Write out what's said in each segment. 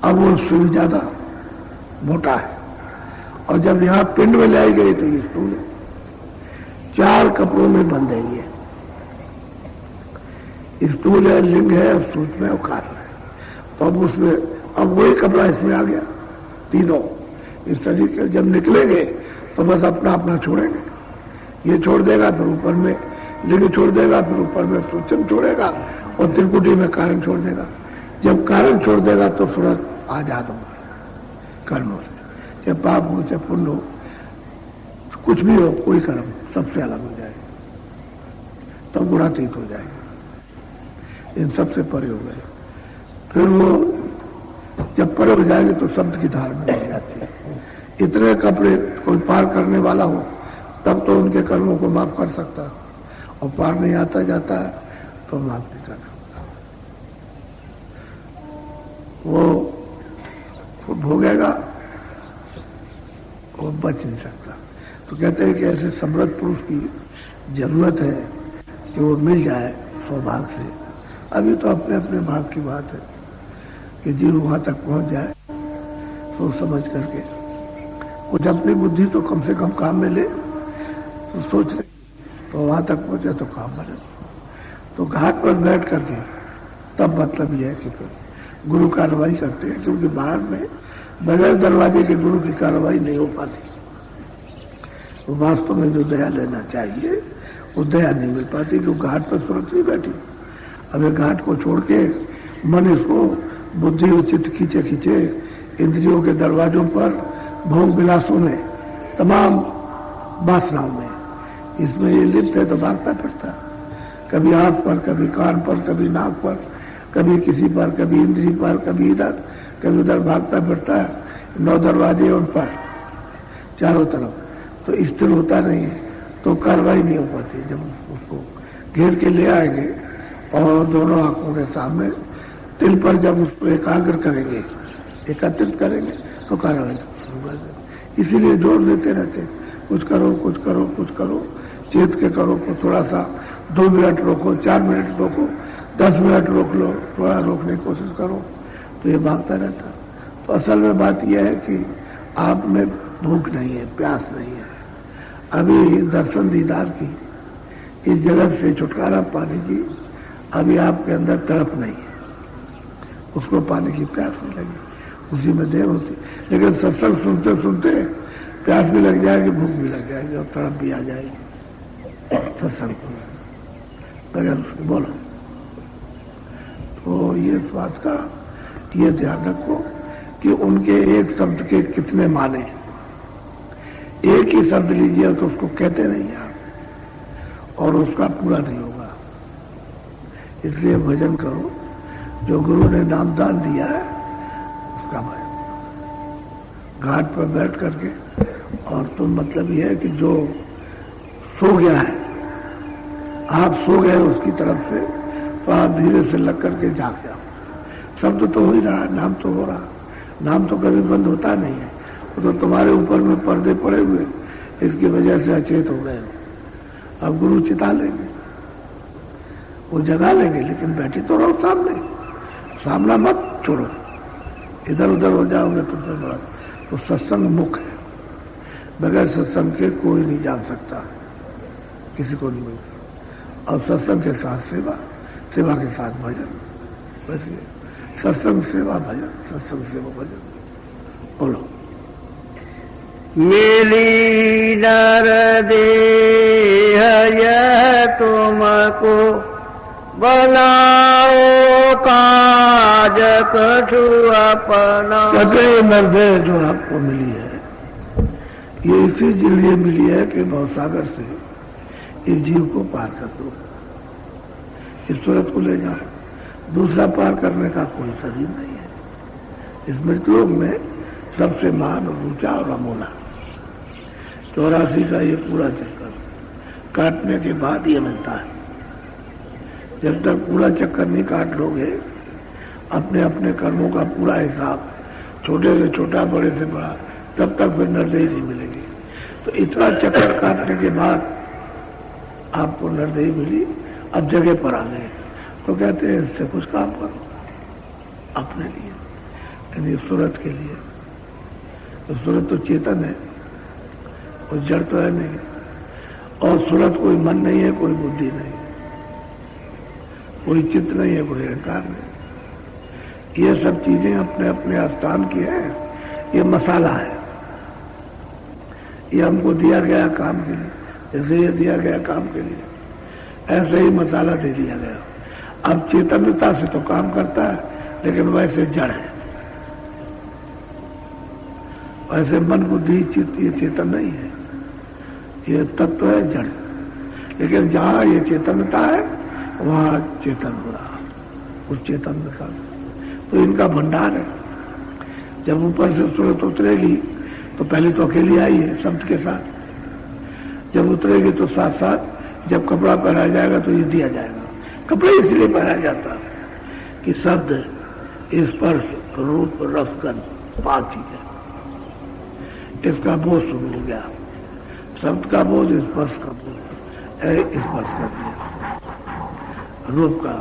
अब वो उससे भी ज्यादा मोटा है। और जब यहाँ पिंड में लाई गई तो ये स्टूल 4 कपड़ों में बंद है। ये स्टूल है, लिंग है, सूक्ष्म है और कारण है। तो अब उसमें अब वही कपड़ा इसमें आ गया तीनों। इस तरीके जब निकलेंगे तो बस अपना अपना छोड़ेंगे। ये छोड़ देगा फिर ऊपर में लिंग छोड़ देगा, फिर ऊपर में सूक्ष्म छोड़ेगा और त्रिकुटी में कारण छोड़ देगा। जब कारण छोड़ देगा तो सूरत आजाद होगा कर्मों से, चाहे पाप हो चाहे पुण्य हो, कुछ भी हो, कोई कर्म सबसे अलग हो जाएगा, तब गुणातीत हो जाएगा, इन सबसे परे हो गए। फिर वो जब परे हो जाएंगे तो शब्द की धार में हो जाती है। इतने कपड़े कोई पार करने वाला हो तब तो उनके कर्मों को माफ कर सकता है, और पार नहीं आता जाता है तो माफ नहीं कर सकता। वो भोगेगा, वो बच नहीं सकता। तो कहते हैं कि ऐसे समृद्ध पुरुष की जरूरत है कि वो मिल जाए सौभाग्य से। अभी तो अपने अपने भाग की बात है कि जीव वहां तक पहुंच जाए सोच समझ करके। कुछ अपनी बुद्धि तो कम से कम काम में ले, तो सोच ले तो वहां तक पहुंचे तो काम बने। तो घाट पर बैठ करके तब मतलब यह है कि फिर गुरु कार्रवाई करते हैं, क्योंकि बाहर में बगैर दरवाजे के गुरु की कार्रवाई नहीं हो पाती। तो वास्तव में जो दया लेना चाहिए वो दया नहीं मिल पाती, क्योंकि घाट पर सुरत नहीं बैठी। अब ये घाट को छोड़ के मन इसको बुद्धि और चित्त खींचे खींचे इंद्रियों के दरवाजों पर, भोग विलासों में, तमाम वासनाओं में, इसमें ये लिप्त है तो भागता फिरता, कभी आंख पर, कभी कान पर, कभी नाक पर, कभी किसी पर, कभी इंद्री पर, कभी इधर कभी उधर भागता फिरता है। 9 दरवाजे उन पर चारों तरफ, तो स्थिर होता नहीं है, तो कार्रवाई नहीं हो पाती। जब उसको घेर के ले आएंगे और दोनों आंखों के सामने तिल पर जब उसको एकाग्र करेंगे, एकत्रित करेंगे, तो कार्रवाई शुरू कर देंगे। इसीलिए जोर देते रहते, कुछ करो कुछ करो कुछ करो, चेत के करो, को थोड़ा सा 2 मिनट रोको, 4 मिनट रोको, 10 मिनट रोक लो, थोड़ा रोकने की कोशिश करो, तो ये भागता रहता। तो असल में बात यह है कि आप में भूख नहीं है, प्यास नहीं है। अभी दर्शन दीदार की, इस जगत से छुटकारा पाने की अभी आपके अंदर तड़प नहीं है, उसको पाने की प्यास नहीं लगी, उसी में देर होती। लेकिन सत्संग सुनते सुनते प्यास भी लग जाएगी, भूख भी लग जाएगी और तड़प भी आ जाएगी सत्संग बगैर उसके। बोलो तो ये इस बात का ये ध्यान रखो कि उनके एक शब्द के कितने माने। एक ही शब्द लीजिए तो उसको कहते नहीं आप, और उसका पूरा नहीं होगा। इसलिए भजन करो, जो गुरु ने नामदान दिया है उसका भजन। घाट पर बैठ करके, और तो मतलब यह है कि जो सो गया है, आप सो गए उसकी तरफ से, तो आप धीरे से लग करके जाग जाओ। शब्द तो हो ही रहा, नाम तो हो रहा, नाम तो कभी बंद होता नहीं है। वो तो तुम्हारे ऊपर में पर्दे पड़े हुए, इसकी वजह से अचेत हो गए। अब गुरु चिता लेंगे, वो जगा लेंगे, लेकिन बैठे तो रहो सामने, सामना मत छोड़ो, इधर उधर हो जाओगे तो फिर बड़ा। तो सत्संग मुख्य है, बगैर सत्संग के कोई नहीं जान सकता, किसी को नहीं मिलता। और सत्संग के साथ सेवा, सेवा के साथ भजन, बस ये सत्संग सेवा भजन, सत्संग सेवा भजन। बोलो। मिली नर देह यह तुमको, बनाओ काज कछु अपना। कहते हैं नरदेह जो आपको मिली है, ये इसी लिए मिली है कि भवसागर से इस जीव को पार कर दो, इस सूरत को ले जाओ। दूसरा पार करने का कोई सदी नहीं है। इस मृतलोक में सबसे महान और ऊंचा और अमोला 84 का ये पूरा चक्कर काटने के बाद ये मिलता है। जब तक पूरा चक्कर नहीं काट लोगे, अपने अपने कर्मों का पूरा हिसाब, छोटे से छोटा बड़े से बड़ा, तब तक फिर नरदेही नहीं मिलेगी। तो इतना चक्कर काटने के बाद आपको नरदेही मिली, अब जगह पर आ गए, तो कहते हैं इससे कुछ काम करो अपने लिए। यानी सूरत के लिए। तो सूरत तो चेतन है और जड़ तो है नहीं, और सूरत कोई मन नहीं है, कोई बुद्धि नहीं है, कोई चित्त नहीं है, कोई अहंकार नहीं। ये सब चीजें अपने अपने स्थान की है। ये मसाला है, ये हमको दिया गया काम के लिए, जैसे ये दिया गया काम के लिए, ऐसे ही मसाला दे दिया गया। अब चेतनता से तो काम करता है, लेकिन वैसे जड़ है। वैसे मन बुद्धि चित्त ये चेतन नहीं है, ये तत्व है जड़। लेकिन जहां ये चेतनता है वहां चेतन हो रहा, उस चेतन के साथ। तो इनका भंडार है। जब ऊपर से सूरत उतरेगी तो पहले तो अकेली आई है शब्द के साथ, जब उतरेगी तो साथ साथ जब कपड़ा पहनाया जाएगा तो ये दिया जाएगा। कपड़े इसलिए पहनाया जाता है कि शब्द, स्पर्श, रूप, रस, गंध 5 चीजें, इसका बोध शुरू हो गया। शब्द का बोध, स्पर्श का बोध, स्पर्श कर दिया, रूप का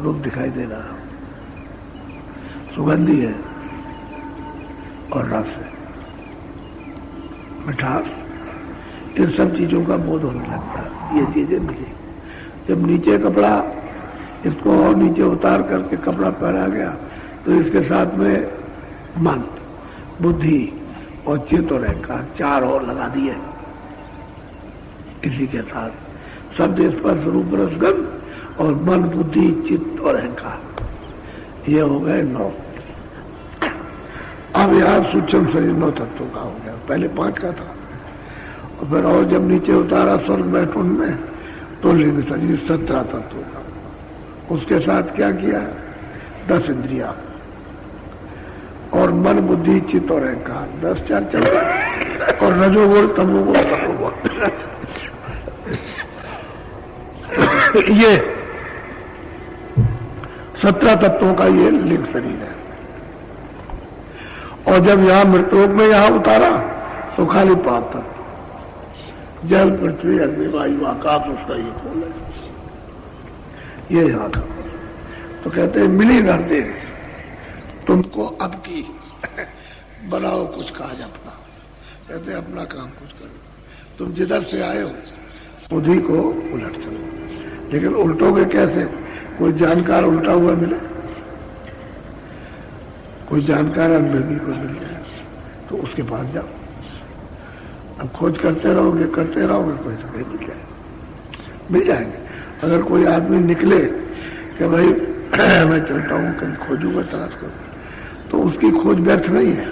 रूप दिखाई दे रहा, सुगंधी है और रस है, मिठास, इन सब चीजों का बोध होने लगता है। ये चीजें मिली। जब नीचे कपड़ा, इसको और नीचे उतार करके कपड़ा पहना गया तो इसके साथ में मन, बुद्धि और चित्त और अहंकार 4 और लगा दिए। इसी के साथ शब्द, स्पर्श, रूप, रस, गंध और मन, बुद्धि, चित्त और अहंकार, ये हो गए 9। अब यार सूक्ष्म शरीर 9 तत्वों का हो गया, पहले 5 का था। और फिर और जब नीचे उतारा स्वर्ग बैठुन में तो लिंग शरीर 17 तत्वों का। उसके साथ क्या किया? 10 इंद्रिया और मन, बुद्धि, चित्त और अहंकार 10 4 चल, और रजोगुण, तमोगुण, तमोगुण ये 17 तत्वों का ये लिंग शरीर है। और जब यहां मृतलोक में यहां उतारा तो खाली 5 तत्व, जल, पृथ्वी, अग्नि, वायु, आकाश, उसका ये खोल है, ये यहां का। तो कहते हैं मिली नर्दे तुमको अब की बनाओ कुछ काज अपना। कहते हैं अपना काम कुछ करो, तुम जिधर से आए हो उन्हीं को उलट चलो। लेकिन उल्टोगे कैसे? कोई जानकार उल्टा हुआ मिले, कोई जानकार अनुभवी को मिल जाए तो उसके पास जाओ। अब खोज करते रहोगे कोई तो कहीं मिल जाएंगे। अगर कोई आदमी निकले कि भाई मैं चलता हूं कहीं खोजूंगा, तलाश करूंगा, तो उसकी खोज व्यर्थ नहीं है,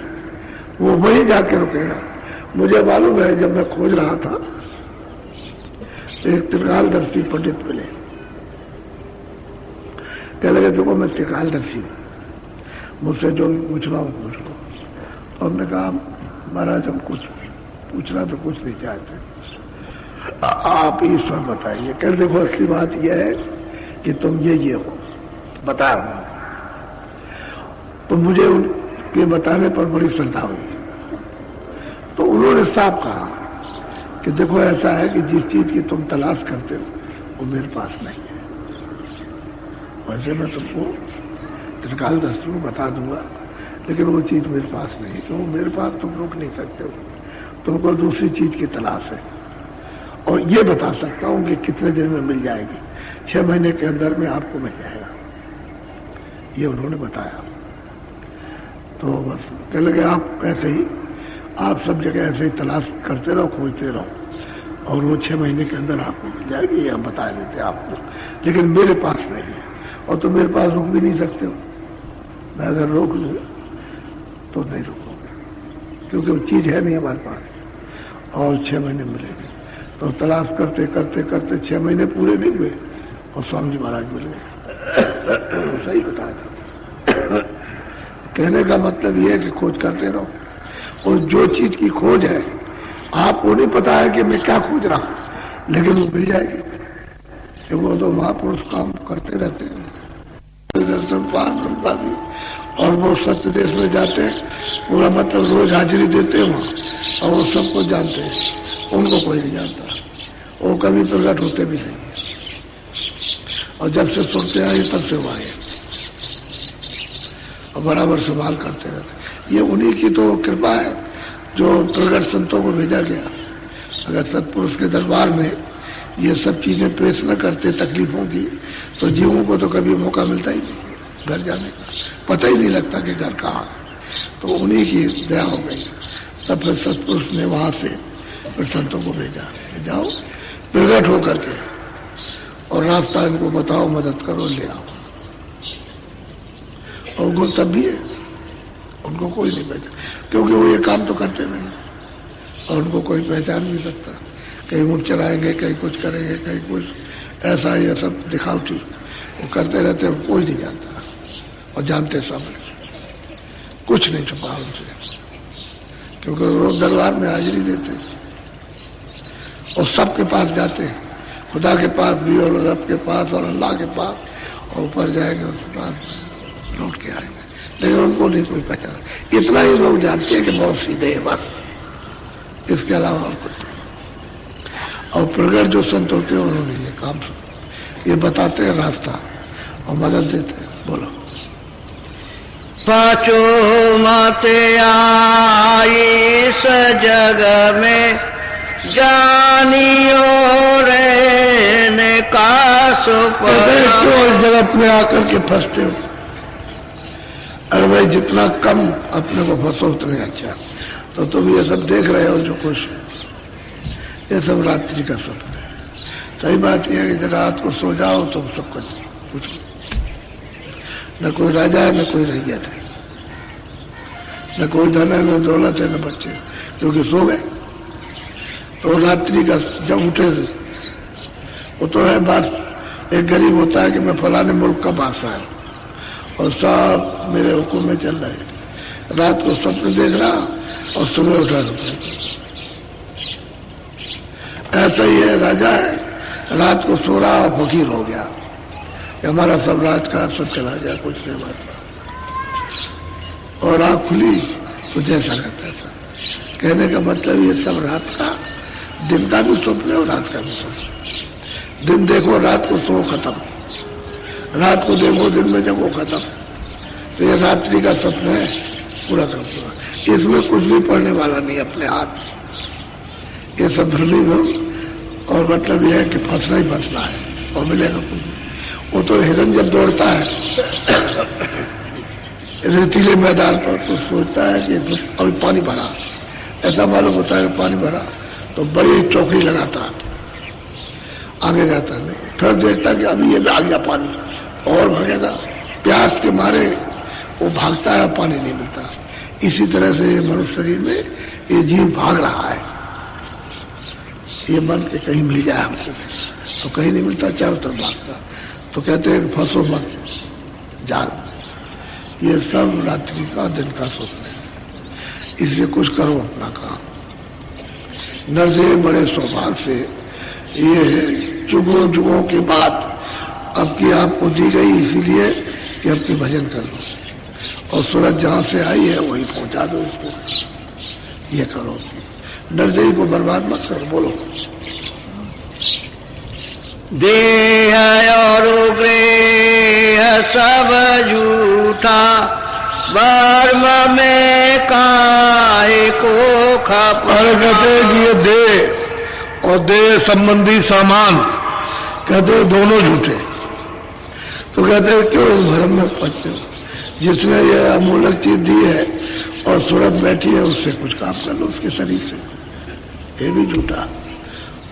वो वहीं जाके रुकेगा। मुझे मालूम है जब मैं खोज रहा था तो एक त्रिकालदर्शी पंडित मिले, कह लगे देखो मैं त्रिकालदर्शी हूं, मुझसे जो पूछना हो पूछ लो। तो हमने कहा महाराज हम कुछ पूछना तो कुछ नहीं चाहते, आप ईश्वर बताइए। कह देखो असली बात यह है कि तुम ये हो, बता रहा हूं। तो मुझे उनके बताने पर बड़ी श्रद्धा हुई। तो उन्होंने साफ कहा कि देखो ऐसा है कि जिस चीज की तुम तलाश करते हो वो मेरे पास नहीं है। वैसे मैं तुमको त्रिकालदर्शी को बता दूंगा, लेकिन वो चीज मेरे पास नहीं है, क्यों? मेरे पास तुम रोक नहीं सकते हो, तुमको दूसरी चीज की तलाश है। और ये बता सकता हूं कि कितने दिन में मिल जाएगी, 6 महीने के अंदर में आपको मिल जाएगा, ये उन्होंने बताया। तो बस कह लगे आप ऐसे ही, आप सब जगह ऐसे ही तलाश करते रहो, खोजते रहो, और वो 6 महीने के अंदर आपको मिल जाएगी, ये हम बता देते आपको। लेकिन मेरे पास नहीं है, और तुम मेरे पास रुक भी नहीं सकते हो। मैं अगर रोक लूँ तो नहीं रुकोगे, क्योंकि वो चीज है नहीं हमारे पास। और 6 महीने मिलेंगे। तो तलाश करते करते करते 6 महीने पूरे नहीं हुए और स्वामी जी महाराज मिल गए। सही बताया था। कहने का मतलब ये है कि खोज करते रहो, और जो चीज की खोज है आपको नहीं पता है कि मैं क्या खोज रहा हूं, लेकिन वो मिल जाएगी, कि वो तो महापुरुष काम करते रहते हैं, दर्शन पार ब्रह्मा भी, और वो सत्य देश में जाते हैं, पूरा मतलब रोज हाजिरी देते हैं वहां, और वो सबको जानते हैं, उनको कोई नहीं जानता, वो कभी प्रकट होते भी नहीं, और जब से सुनते आए तब से वो आए। और बराबर संभाल करते रहते। ये उन्हीं की तो कृपा है जो प्रगट संतों को भेजा गया। अगर सत्पुरुष के दरबार में ये सब चीजें पेश न करते तकलीफों की, तो जीवों को तो कभी मौका मिलता ही नहीं घर जाने का, पता ही नहीं लगता कि घर कहाँ है। तो उन्हीं की दया हो गई। तब फिर सत्पुरुष ने वहां से फिर संतों को भेजा, जाओ प्रगट हो करके और रास्ता इनको बताओ, मदद करो, ले आओ। और उनको तब भी है, उनको कोई नहीं पहचान, क्योंकि वो ये काम तो करते नहीं और उनको कोई पहचान नहीं सकता। कहीं ऊँट चलाएंगे, कहीं कुछ करेंगे, कहीं कुछ ऐसा ये सब दिखावटी वो करते रहते, कोई नहीं जानता और जानते सब कुछ नहीं छुपा उनसे, क्योंकि रोज दरबार में हाजिरी देते और सबके पास जाते हैं, खुदा के पास भी और रब के पास और अल्लाह के पास, और ऊपर जाएंगे उसके पास लौट के आएंगे, लेकिन उनको नहीं कोई पहचान। इतना ही लोग जानते हैं कि बहुत सीधे है बस, इसके अलावा और कुछ नहीं। और प्रगट जो संत होते हैं उन्होंने ये काम ये बताते हैं रास्ता और मदद देते हैं। बोलो। पांचों माते आई इस जग में, जानियो रहने का सुपना। क्यों इस जगह पे आकर के फंसते हो? अरे भाई जितना कम अपने को फंसो उतना अच्छा। तो तुम ये सब देख रहे हो जो कुछ, ये सब रात्रि का स्वप्न है। सही बात यह है कि जब रात को सो जाओ तो सब कुछ न कोई राजा है, न कोई रैयत है, न कोई धन है, न दौलत है, न बच्चे, क्योंकि सो गए। तो रात्रि का जब उठे वो तो है बात, एक गरीब होता है कि मैं फलाने मुल्क का बादशाह है और सब मेरे हुक्म में चल रहे हैं। रात को स्वप्न देख रहा और सुबह उठा ऐसा ही है। राजा है, रात को सो रहा और फकीर हो गया कि हमारा सब राज का सब चला गया, कुछ नहीं बात। और आँख खुली तो जैसा का तैसा। कहने का मतलब ये सब रात का, दिन का भी स्वप्न है और रात का भी स्वप्न। दिन देखो रात को सो खत्म, रात को देखो दिन में जब वो खत्म। तो ये रात्रि का स्वप्न है पूरा का पूरा। इसमें कुछ भी पढ़ने वाला नहीं अपने हाथ, ये सब भ्रमी भ्रम। और मतलब यह है कि फंसना ही फंसना है और मिलेगा कुछ नहीं। वो तो हिरन जब दौड़ता है रेतीले मैदान पर तो सोचता है कि अभी पानी भरा, ऐसा मालूम होता है पानी भरा तो बड़ी चौकड़ी लगाता है, आगे जाता नहीं। फिर देखता कि अभी ये आ गया पानी और भागेगा, प्यास के मारे वो भागता है, पानी नहीं मिलता। इसी तरह से मनुष्य शरीर में ये जीव भाग रहा है, ये मन के कहीं मिल जाए हमको, तो कहीं नहीं मिलता, चारों तरफ भागता। तो कहते हैं फंसो मत जाल में। ये सब रात्रि का दिन का स्वप्न है, इसलिए कुछ करो अपना काम। नरदेव बड़े सौभाग्य से ये जुगों जुगों के बाद अब की आपको दी गई, इसीलिए कि अब की भजन कर लो और सूरज जहां से आई है वही पहुंचा दो इसको। ये करो, नरदेव को बर्बाद मत करो। बोलो। देह और गृह सब झूठा, वर्म में काहे को खपा। कहते हैं कि ये देह और देह संबंधी सामान, कहते हैं दोनों झूठे। तो कहते हैं क्यों इस भ्रम में पड़ते हो? जिसने ये अमूलक चीज दी है और सूरत बैठी है, उससे कुछ काम कर लो उसके शरीर से, ये भी झूठा।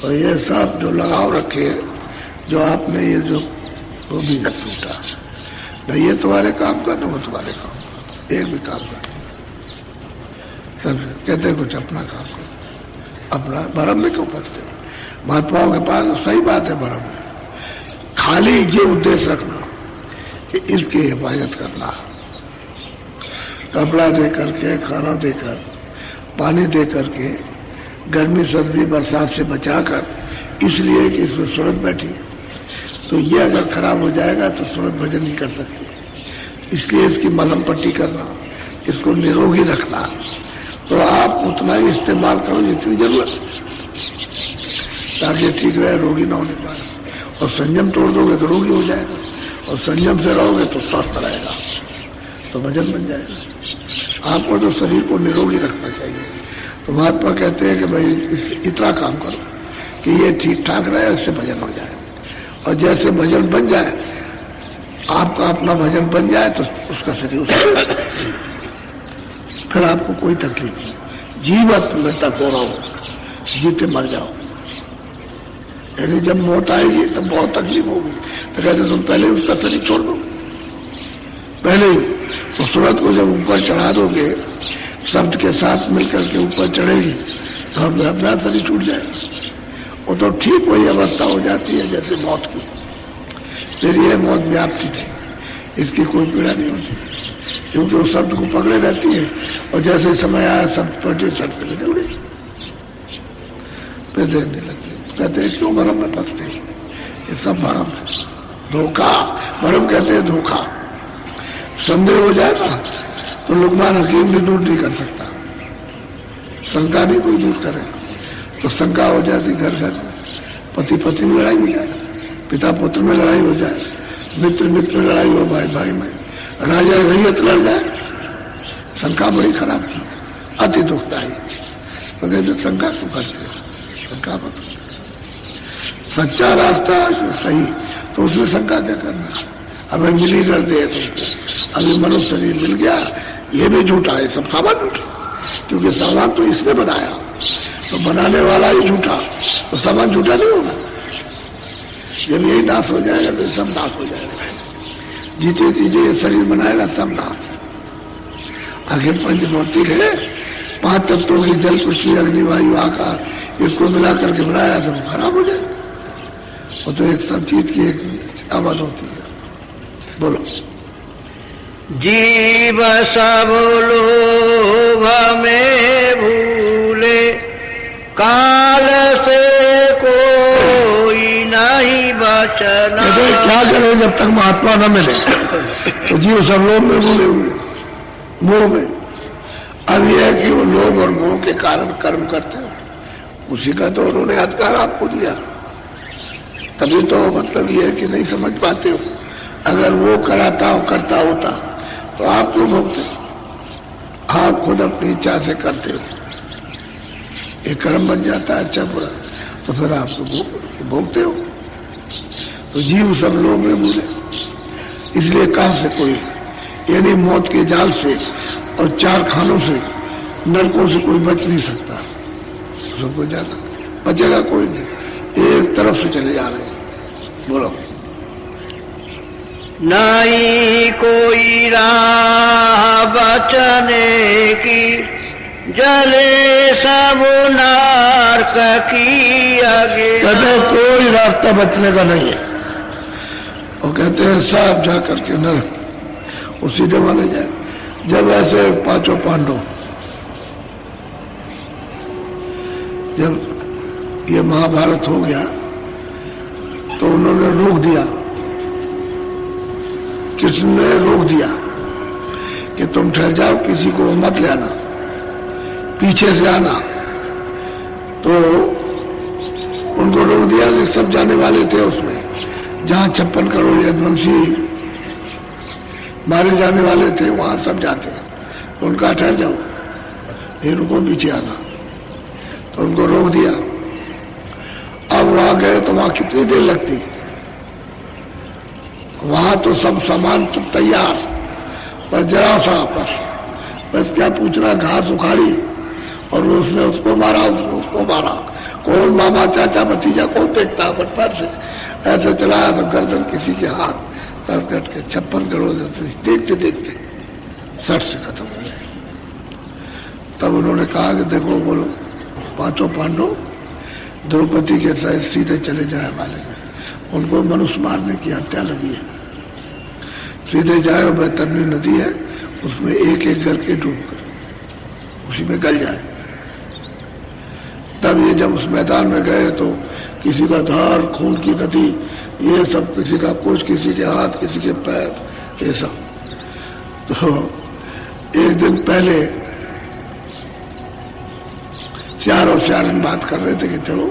और ये सब जो लगाव रखे जो आपने ये जो, वो भी झूठा। न ये तुम्हारे काम का, न वो तुम्हारे काम का, एक भी काम का। सब कहते हैं कुछ अपना काम करो, अपना। भ्रम में क्यों पड़ते हो? महात्माओं के पास सही बात है, भ्रम में खाली ये उद्देश्य रखना कि इसकी हिफाजत करना, कपड़ा दे करके, खाना देकर, पानी दे करके, गर्मी सर्दी बरसात से बचाकर, इसलिए कि इसमें सूरत बैठी है। तो ये अगर खराब हो जाएगा तो सूरत भजन नहीं कर सकती, इसलिए इसकी मलहम पट्टी करना, इसको निरोगी रखना। तो आप उतना ही इस्तेमाल करो जितनी जरूरत, ताकि ठीक रहे, रोगी ना होने पाए। और संयम तोड़ दोगे तो रोगी हो जाएगा, और संयम से रहोगे तो स्वस्थ रहेगा। तो भजन बन जाएगा। आपको तो शरीर को निरोगी रखना चाहिए। तो महात्मा कहते हैं कि भाई इतना काम करो कि ये ठीक ठाक रहे, उससे भजन हो जाए। और जैसे भजन बन जाए, आपका अपना भजन बन जाए, तो उसका शरीर उसका फिर आपको कोई तकलीफ नहीं। जीवत में तक हो रहा हो, जीते मर जाओ। यानी जब मौत आएगी तब बहुत तकलीफ होगी, तो कहते तुम पहले ही उसका शरीर छोड़ दो, पहले ही। तो सूरत को जब ऊपर चढ़ा दोगे, शब्द के साथ मिलकर के ऊपर चढ़ेगी, तो अपना शरीर छूट जाएगा। वो तो ठीक वही अवस्था हो जाती है जैसे मौत की। फिर ये मौत व्याप्ति थी, इसकी कोई पीड़ा नहीं होती, क्योंकि वो शब्द को पकड़े रहती है। और जैसे समय आया शब्द पलटे, सट से निकल गई, फिर देने लगती। कहते हैं क्यों भरम में फंसते, ये सब भरम है, धोखा। भरम कहते हैं धोखा। संदेह हो जाएगा तो लुकमान हकीम भी दूर नहीं कर सकता, शंका नहीं कोई दूर करेगा। तो शंका हो जाती घर घर में, पति पति में लड़ाई हो जाए, पिता पुत्र में लड़ाई हो जाए, मित्र मित्र में लड़ाई हो, भाई भाई में, राजा रैयत लड़ जाए। शंका बड़ी खराब थी, अति दुखदायी। तो कहते शंका क्यों करते, शंका मत। सच्चा रास्ता सही, तो उसमें शंका क्या करना। अब मिली कर दे तुमको, अभी मनुष्य शरीर मिल गया, ये भी झूठा है, सब सामान झूठा, क्योंकि सामान तो इसने बनाया, तो बनाने वाला ही झूठा, तो सामान झूठा नहीं होगा। जब यही नाश हो जाएगा तो सब नाश हो जाएगा। जीते जीते ये शरीर बनाएगा सब नाश। आखिर पंचभौतिक है, 5 तत्वों की जल पृथ्वी अग्नि वायु आकाश, इसको मिला करके बनाया तो खराब हो जाएगा। वो तो एक सब चीज की एक आवाज होती है। बोलो। जीव सब लोभ में भूले, काल से कोई नहीं बचना। क्या करें जब तक महात्मा न मिले, तो जीव सब लोभ में भूले हुए, मोह में। अब यह है कि वो लोभ और मोह के कारण कर्म करते हो, उसी का तो उन्होंने अधिकार आपको दिया। तभी तो मतलब यह है कि नहीं समझ पाते हो। अगर वो कराता हो करता होता तो आप क्यों भोगते हो? आप खुद अपनी इच्छा से करते हो, एक कर्म बन जाता है अच्छा बुरा, तो फिर आप तो भोगते हो। तो जीव सब लोग में भूले, इसलिए कहां से कोई, यानी मौत के जाल से और 4 खानों से, नरकों से कोई बच नहीं सकता। सबको जाना बचेगा कोई नहीं, एक तरफ से चले जा रहे हैं। बोलो। नहीं कोई राह बचने की, जले सब नरक की आगे। कहते कोई रास्ता बचने का नहीं है। वो कहते हैं सब जा करके नरक, वो सीधे माने जाए। जब ऐसे 5 पांडव, जब ये महाभारत हो गया तो उन्होंने रोक दिया, कृष्ण ने रोक दिया कि तुम ठहर जाओ, किसी को मत लेना, पीछे से आना। तो उनको रोक दिया कि सब जाने वाले थे उसमें, जहां 56 करोड़ यदुवंशी मारे जाने वाले थे वहां सब जाते। तो उनका ठहर जाओ, फिर उनको पीछे आना। तो उनको रोक दिया। अब वहां गए तो वहां कितनी देर लगती, वहां तो सब सामान सब तैयार, बस जरा सा बस क्या पूछना, घास उखाड़ी और उसने उसको मारा, उसने उसको मारा। कौन मामा चाचा भतीजा कौन देखता, बट पैर से ऐसे चलाया तो गर्दन किसी के हाथ तर कट के 56 करोड़ देखते देखते 60 से खत्म हो गए। तब उन्होंने कहा कि देखो बोलो 5 पांडव द्रौपदी के साथ सीधे चले जाए माले में, उनको मनुष्य मारने की हत्या लगी है, सीधे जाए और बैतरनी नदी है उसमें एक एक करके डूब कर उसी में गल जाए। तब ये जब उस मैदान में गए तो किसी का धार खून की नदी, ये सब, किसी का कुछ, किसी के हाथ, किसी के पैर, ये सब। तो एक दिन पहले 4 और 4 बात कर रहे थे कि चलो